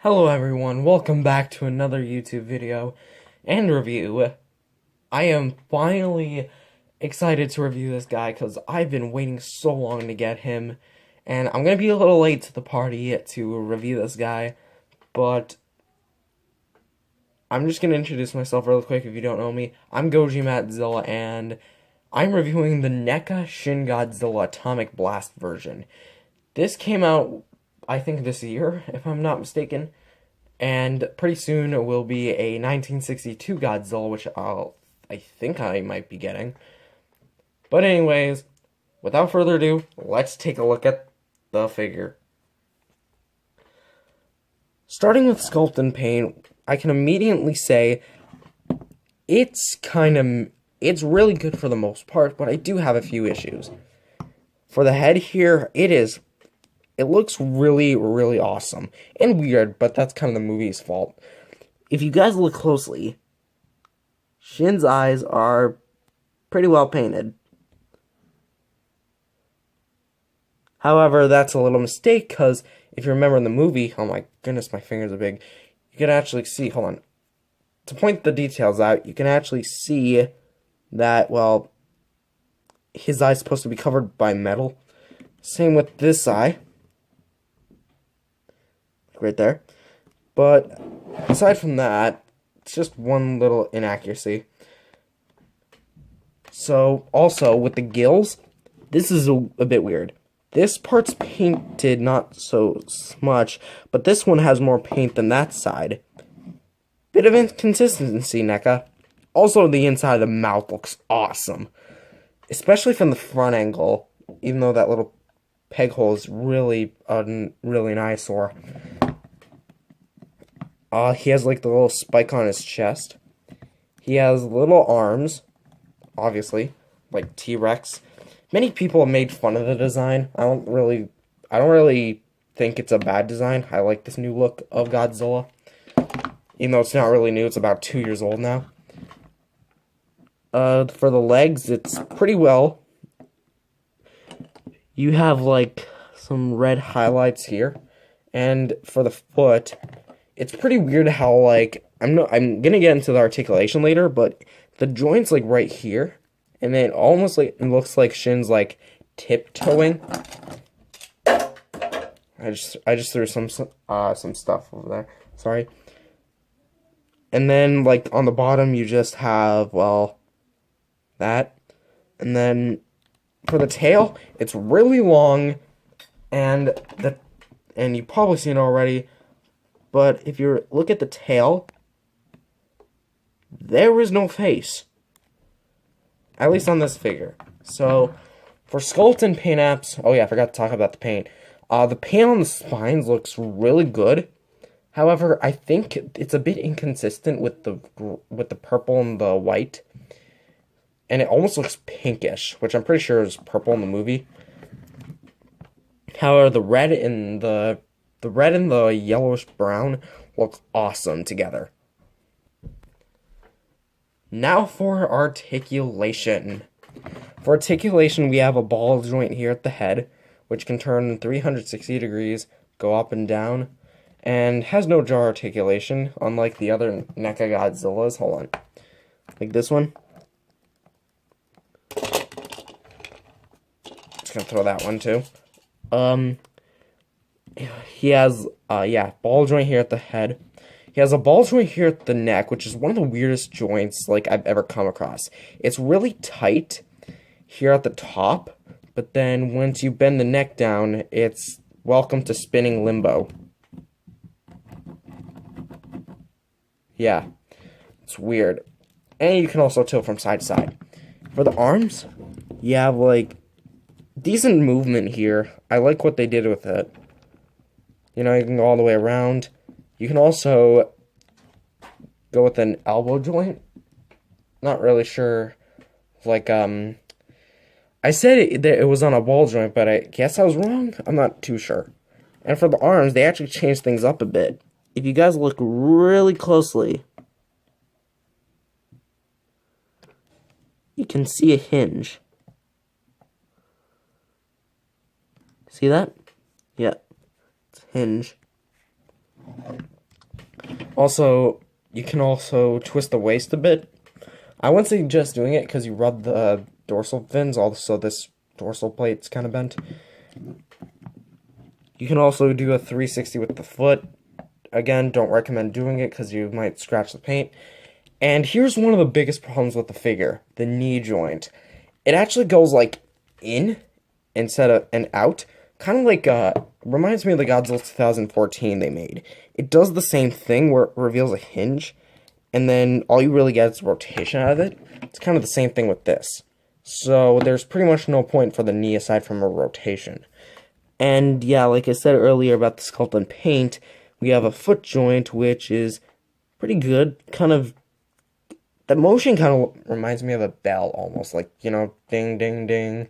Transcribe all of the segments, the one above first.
Hello everyone, welcome back to another YouTube video and review. I am finally excited to review this guy because I've been waiting so long to get him, and I'm going to be a little late to the party to review this guy, but I'm just going to introduce myself real quick if you don't know me. I'm Godzilla, and I'm reviewing the NECA Shin Godzilla Atomic Blast version. This came out, I think, this year, if I'm not mistaken. And pretty soon it will be a 1962 Godzilla, which I think I might be getting. But anyways, without further ado, let's take a look at the figure. Starting with Sculpt and Paint, I can immediately say it's really good for the most part, but I do have a few issues. For the head here, it looks really, really awesome. And weird, but that's kind of the movie's fault. If you guys look closely, Shin's eyes are pretty well painted. However, that's a little mistake, because if you remember in the movie, oh my goodness, my fingers are big, you can actually see, hold on, to point the details out, you can actually see that, well, his eye's supposed to be covered by metal. Same with this eye. Right there. But aside from that, it's just one little inaccuracy. So also with the gills, this is a bit weird. This part's painted not so much, but this one has more paint than that side. Bit of inconsistency, NECA. Also, the inside of the mouth looks awesome, especially from the front angle, even though that little peg hole is really an eyesore. He has like the little spike on his chest. He has little arms, obviously, like T-Rex. Many people have made fun of the design. I don't really think it's a bad design. I like this new look of Godzilla. Even though it's not really new, it's about 2 years old now. For the legs, it's pretty well. You have like some red highlights here. And for the foot, it's pretty weird how, like, I'm gonna get into the articulation later, but the joint's like right here, and then almost like it looks like Shin's like tiptoeing. I just threw some stuff over there. Sorry. And then like on the bottom you just have, well, that, and then for the tail, it's really long, and you've probably seen it already. But if you look at the tail, there is no face. At least on this figure. So, for Sculpt and Paint apps, oh yeah, I forgot to talk about the paint. The paint on the spines looks really good. However, I think it's a bit inconsistent with the purple and the white. And it almost looks pinkish, which I'm pretty sure is purple in the movie. However, the red and the yellowish brown look awesome together. Now for articulation. For articulation, we have a ball joint here at the head, which can turn 360 degrees, go up and down, and has no jaw articulation, unlike the other NECA Godzillas. Hold on. Like this one. Just gonna throw that one too. He has, ball joint here at the head. He has a ball joint here at the neck, which is one of the weirdest joints, like, I've ever come across. It's really tight here at the top, but then once you bend the neck down, it's welcome to spinning limbo. Yeah, it's weird. And you can also tilt from side to side. For the arms, you have, like, decent movement here. I like what they did with it. You know, you can go all the way around. You can also go with an elbow joint. Not really sure. Like, I said it was on a ball joint, but I guess I was wrong. I'm not too sure. And for the arms, they actually changed things up a bit. If you guys look really closely, you can see a hinge. See that? Yeah. It's a hinge. Also, you can also twist the waist a bit. I wouldn't suggest doing it because you rub the dorsal fins, also this dorsal plate's kind of bent. You can also do a 360 with the foot. Again, don't recommend doing it because you might scratch the paint. And here's one of the biggest problems with the figure, the knee joint. It actually goes like in instead of and out. Kind of like, reminds me of the Godzilla 2014 they made. It does the same thing where it reveals a hinge, and then all you really get is rotation out of it. It's kind of the same thing with this. So there's pretty much no point for the knee aside from a rotation. And yeah, like I said earlier about the Sculpt and Paint, we have a foot joint, which is pretty good. Kind of, the motion kind of reminds me of a bell almost, like, you know, ding, ding, ding.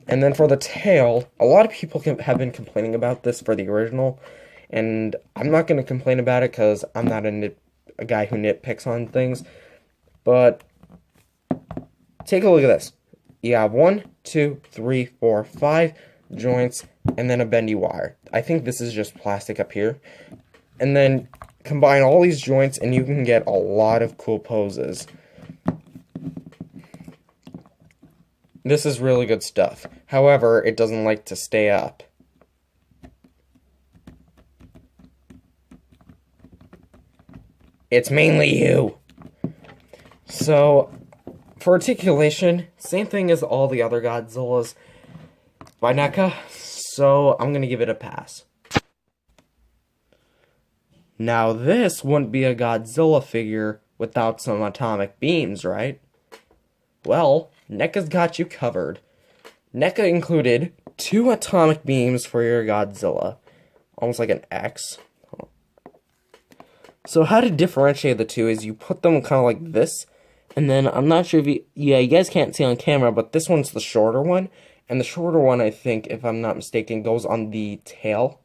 And then for the tail, a lot of people have been complaining about this for the original, and I'm not going to complain about it because I'm not a guy who nitpicks on things. But take a look at this. You have 1, 2, 3, 4, 5 joints, and then a bendy wire. I think this is just plastic up here. And then combine all these joints, and you can get a lot of cool poses. This is really good stuff. However, it doesn't like to stay up. It's mainly you. So, for articulation, same thing as all the other Godzillas by NECA, so I'm gonna give it a pass. Now this wouldn't be a Godzilla figure without some atomic beams, right? Well, NECA's got you covered. NECA included 2 atomic beams for your Godzilla. Almost like an X. So how to differentiate the two is you put them kind of like this. And then, I'm not sure if you guys can't see on camera, but this one's the shorter one. And the shorter one, I think, if I'm not mistaken, goes on the tail.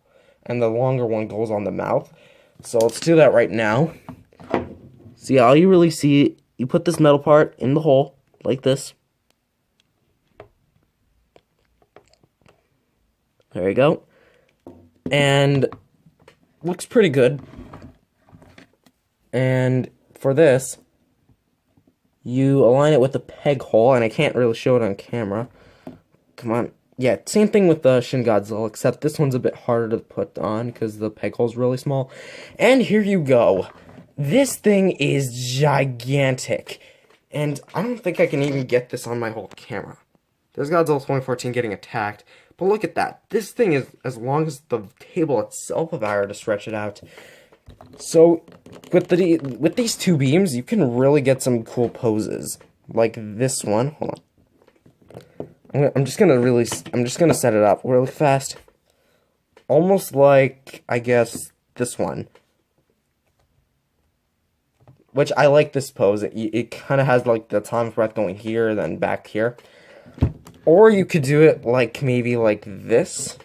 And the longer one goes on the mouth. So let's do that right now. So yeah, all you really see, you put this metal part in the hole, like this. There you go. And looks pretty good. And for this, you align it with the peg hole, and I can't really show it on camera. Come on. Yeah, same thing with the Shin Godzilla, except this one's a bit harder to put on because the peg hole's really small. And here you go. This thing is gigantic. And I don't think I can even get this on my whole camera. There's Godzilla 2014 getting attacked. But look at that. This thing is as long as the table itself if I were to stretch it out. So, with these 2 beams, you can really get some cool poses. Like this one. Hold on. I'm just gonna set it up really fast. Almost like, I guess, this one. Which, I like this pose. It kind of has, like, the atomic breath going here, then back here. Or you could do it, like, maybe like this.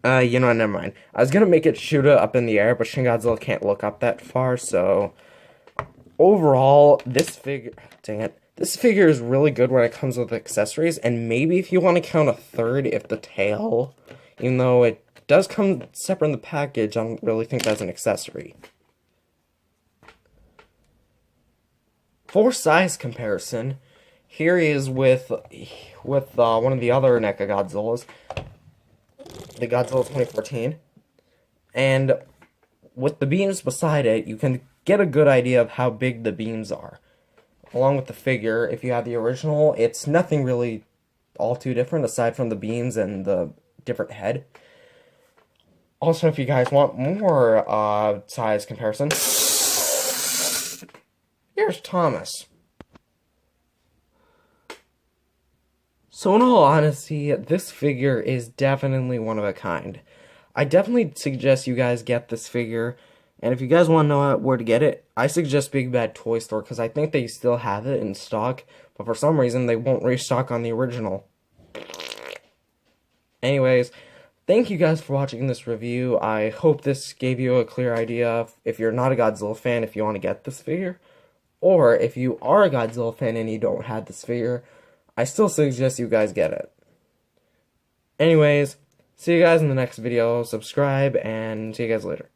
You know what, never mind. I was gonna make it shoot it up in the air, but Shin Godzilla can't look up that far, so... Overall, this figure... Dang it. This figure is really good when it comes with accessories, and maybe if you want to count a third, if the tail... Even though it does come separate in the package, I don't really think that's an accessory. For size comparison, here he is with one of the other NECA Godzillas, the Godzilla 2014, and with the beams beside it, you can get a good idea of how big the beams are. Along with the figure, if you have the original, it's nothing really all too different aside from the beams and the different head. Also, if you guys want more size comparison, here's Thomas. So in all honesty, this figure is definitely one of a kind. I definitely suggest you guys get this figure, and if you guys want to know where to get it, I suggest Big Bad Toy Store, because I think they still have it in stock, but for some reason they won't restock on the original. Anyways, thank you guys for watching this review. I hope this gave you a clear idea of, if you're not a Godzilla fan, if you want to get this figure. Or, if you are a Godzilla fan and you don't have this figure, I still suggest you guys get it. Anyways, See you guys in the next video. Subscribe, and see you guys later.